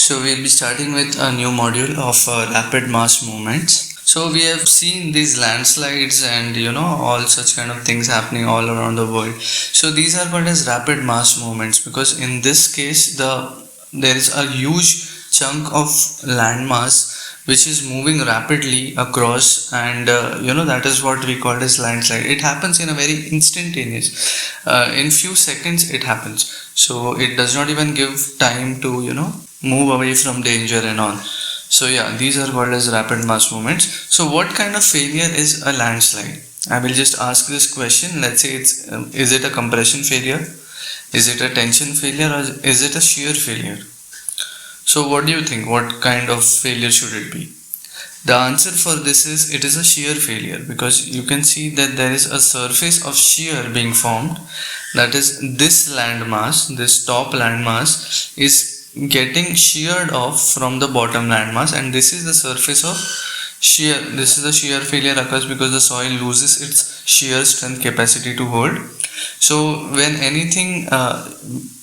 So we'll be starting with a new module of rapid mass movements. So we have seen these landslides and all such kind of things happening all around the world. So these are called as rapid mass movements because in this case there is a huge chunk of landmass which is moving rapidly across, and that is what we call as landslide. It happens in a very instantaneous, in few seconds it happens. So it does not even give time to move away from danger and all. So yeah, these are called as rapid mass movements. So what kind of failure is a landslide? I will just ask this question. Let's say is it a compression failure, is it a tension failure, or is it a shear failure? So what do you think? What kind of failure should it be? The answer for this is it is a shear failure, because you can see that there is a surface of shear being formed. That is, this landmass, this top landmass is getting sheared off from the bottom landmass, and this is the surface of shear. This is the shear failure occurs because the soil loses its shear strength capacity to hold. So when anything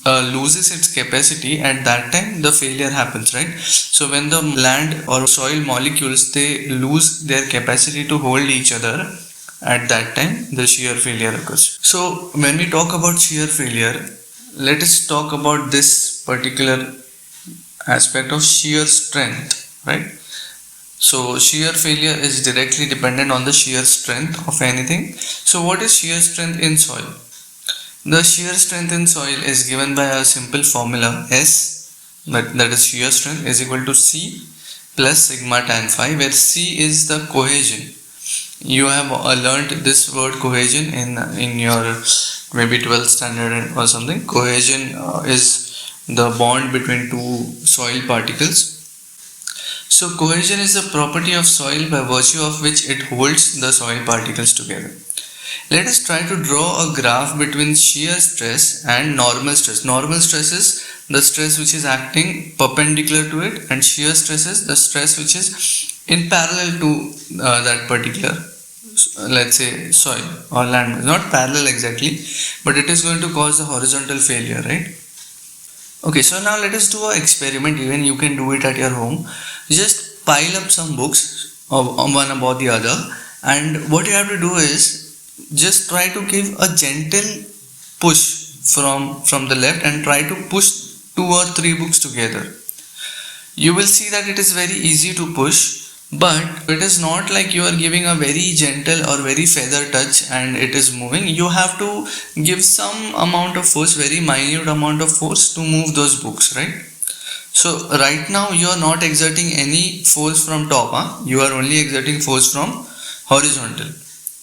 loses its capacity, at that time the failure happens, right? So when the land or soil molecules, they lose their capacity to hold each other, at that time the shear failure occurs. So when we talk about shear failure, let us talk about this particular aspect of shear strength, right? So shear failure is directly dependent on the shear strength of anything. So what is shear strength in soil? The shear strength in soil is given by a simple formula S, that is shear strength, is equal to C plus sigma tan phi, where C is the cohesion. You have learned this word cohesion in your maybe 12th standard or something. Cohesion is the bond between two soil particles. So cohesion is a property of soil by virtue of which it holds the soil particles together. Let us try to draw a graph between shear stress and normal stress. Normal stress is the stress which is acting perpendicular to it, and shear stress is the stress which is in parallel to that particular, let's say, soil or land. Not parallel exactly, but it is going to cause a horizontal failure, right? Okay, so now let us do an experiment. Even you can do it at your home. Just pile up some books one above the other, and what you have to do is just try to give a gentle push from the left and try to push 2 or 3 books together. You will see that it is very easy to push, but it is not like you are giving a very gentle or very feather touch and it is moving. You have to give some amount of force, very minute amount of force, to move those books, right? So right now you are not exerting any force from top, you are only exerting force from horizontal.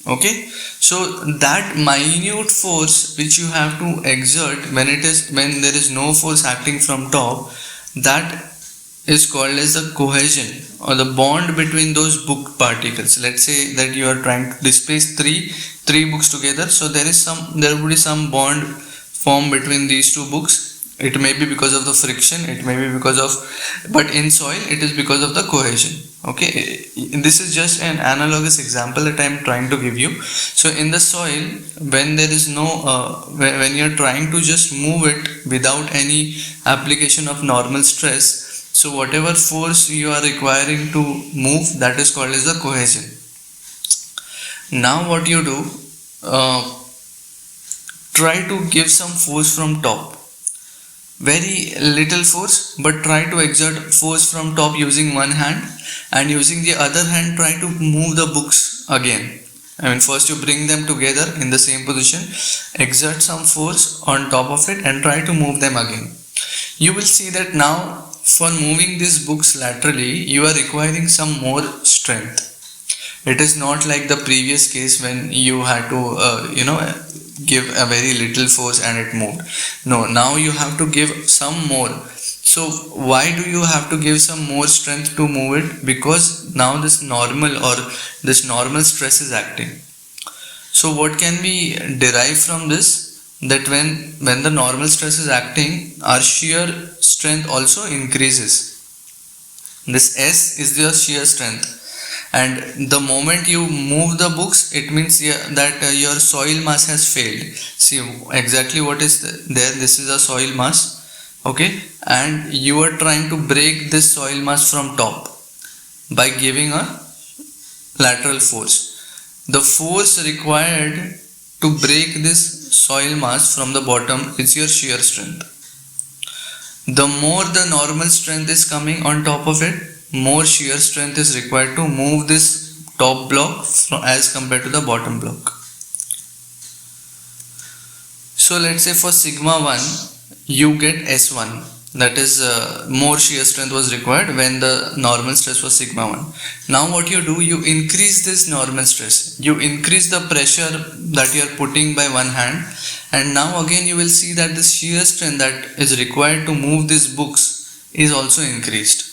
Okay, so that minute force which you have to exert when there is no force acting from top, that is called as the cohesion or the bond between those book particles. Let's say that you are trying to displace three books together, so there will be some bond formed between these two books. It may be because of the friction, it may be because of, but in soil it is because of the cohesion. Okay, this is just an analogous example that I am trying to give you. So in the soil, when there is no when you are trying to just move it without any application of normal stress, so whatever force you are requiring to move, that is called as the cohesion. Now what you do, try to give some force from top. Very little force, but try to exert force from top using one hand, and using the other hand try to move the books again. I mean, first you bring them together in the same position, exert some force on top of it and try to move them again. You will see that now for moving these books laterally, you are requiring some more strength. It is not like the previous case when you had to give a very little force and it moved. No, now you have to give some more. So why do you have to give some more strength to move it? Because now this normal stress is acting. So what can we derive from this? That when the normal stress is acting, our shear strength also increases. This S is the shear strength. And the moment you move the books, it means that your soil mass has failed. See exactly what is there. This is a soil mass. okay, and you are trying to break this soil mass from top by giving a lateral force. The force required to break this soil mass from the bottom is your shear strength. The more the normal strength is coming on top of it, more shear strength is required to move this top block as compared to the bottom block. So let's say for sigma 1 you get S1, that is more shear strength was required when the normal stress was sigma 1. Now what you do, you increase this normal stress, you increase the pressure that you are putting by one hand, and now again you will see that the shear strength that is required to move these books is also increased.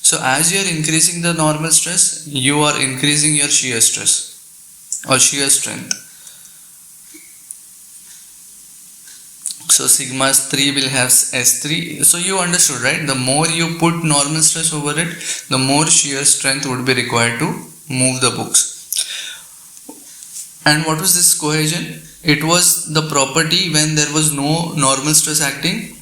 So as you are increasing the normal stress, you are increasing your shear stress or shear strength. So sigma 3 will have S3. So you understood, right? The more you put normal stress over it, the more shear strength would be required to move the books. And what was this cohesion? It was the property when there was no normal stress acting.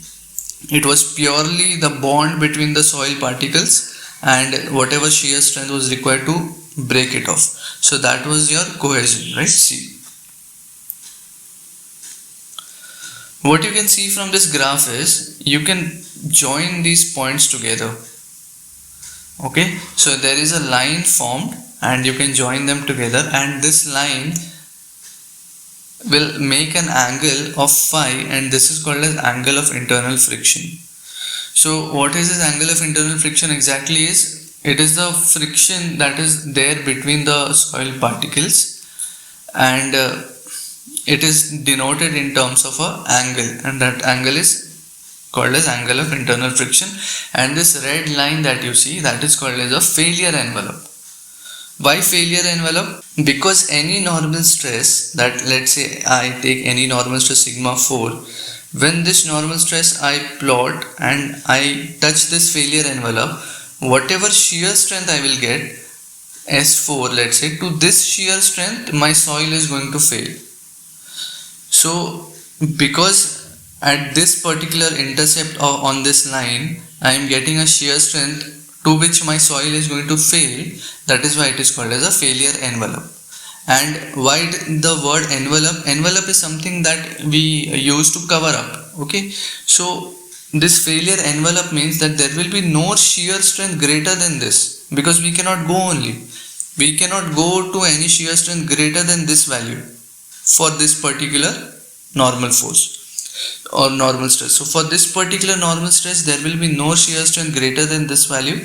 It was purely the bond between the soil particles and whatever shear strength was required to break it off. So that was your cohesion, right? See. What you can see from this graph is you can join these points together. Okay, so there is a line formed and you can join them together, and this line will make an angle of phi, and this is called as angle of internal friction. So what is this angle of internal friction exactly is? It is the friction that is there between the soil particles, and it is denoted in terms of an angle, and that angle is called as angle of internal friction. And this red line that you see, that is called as a failure envelope. Why failure envelope? Because any normal stress, that let's say I take any normal stress sigma 4, when this normal stress I plot and I touch this failure envelope, whatever shear strength I will get, S4 let's say, to this shear strength my soil is going to fail. So because at this particular intercept on this line I am getting a shear strength to which my soil is going to fail, that is why it is called as a failure envelope. And why the word envelope? Envelope is something that we use to cover up. Okay, so this failure envelope means that there will be no shear strength greater than this, because we cannot go to any shear strength greater than this value for this particular normal force or normal stress. So for this particular normal stress there will be no shear strength greater than this value,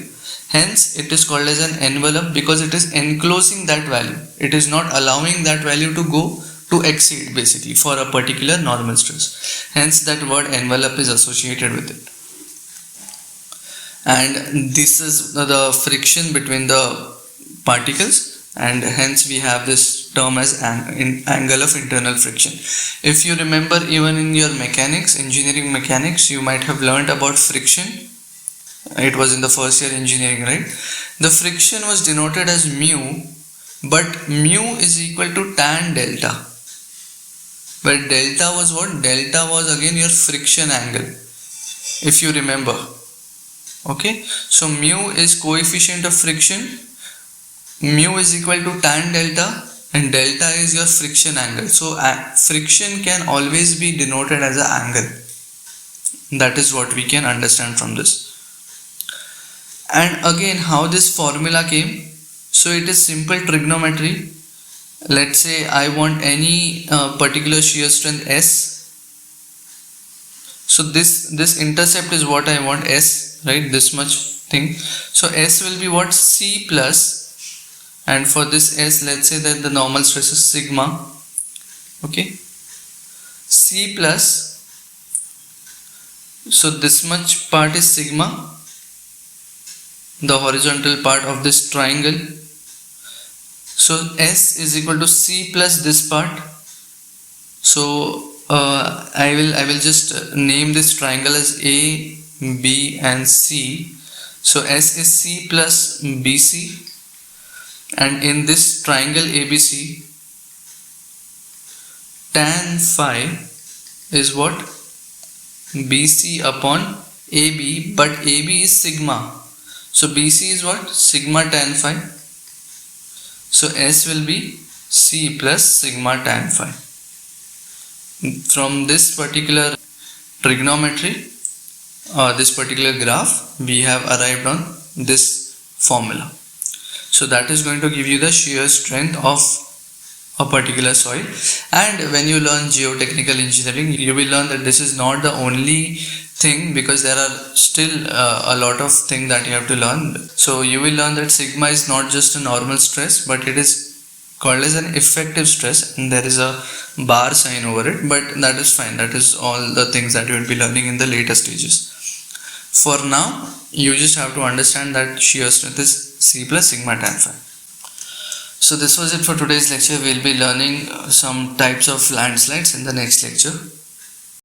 hence it is called as an envelope, because it is enclosing that value, it is not allowing that value to go to exceed basically for a particular normal stress, hence that word envelope is associated with it. And this is the friction between the particles, and hence we have this term as angle of internal friction. If you remember, even in your mechanics, engineering mechanics, you might have learned about friction. It was in the first year engineering, right? The friction was denoted as mu, but mu is equal to tan delta, where delta was what? Delta was again your friction angle, if you remember. Okay, so mu is coefficient of friction, mu is equal to tan delta, and delta is your friction angle. So friction can always be denoted as an angle. That is what we can understand from this. And again, how this formula came? So it is simple trigonometry. Let's say I want any particular shear strength S. So this intercept is what I want, S, right? This much thing. So S will be what? C plus. And for this S, let's say that the normal stress is sigma. Okay, C plus, so this much part is sigma, the horizontal part of this triangle. So S is equal to C plus this part. So I will just name this triangle as A, B and C. So S is C plus BC. And in this triangle ABC, tan phi is what? BC upon AB, but AB is sigma. So BC is what? Sigma tan phi. So S will be C plus sigma tan phi. From this particular trigonometry, this particular graph, we have arrived on this formula. So that is going to give you the shear strength of a particular soil. And when you learn geotechnical engineering, you will learn that this is not the only thing, because there are still a lot of things that you have to learn. So you will learn that sigma is not just a normal stress, but it is called as an effective stress, and there is a bar sign over it, but that is fine. That is all the things that you will be learning in the later stages. For now, you just have to understand that shear strength is C plus sigma tan phi. So this was it for today's lecture. We'll be learning some types of landslides in the next lecture.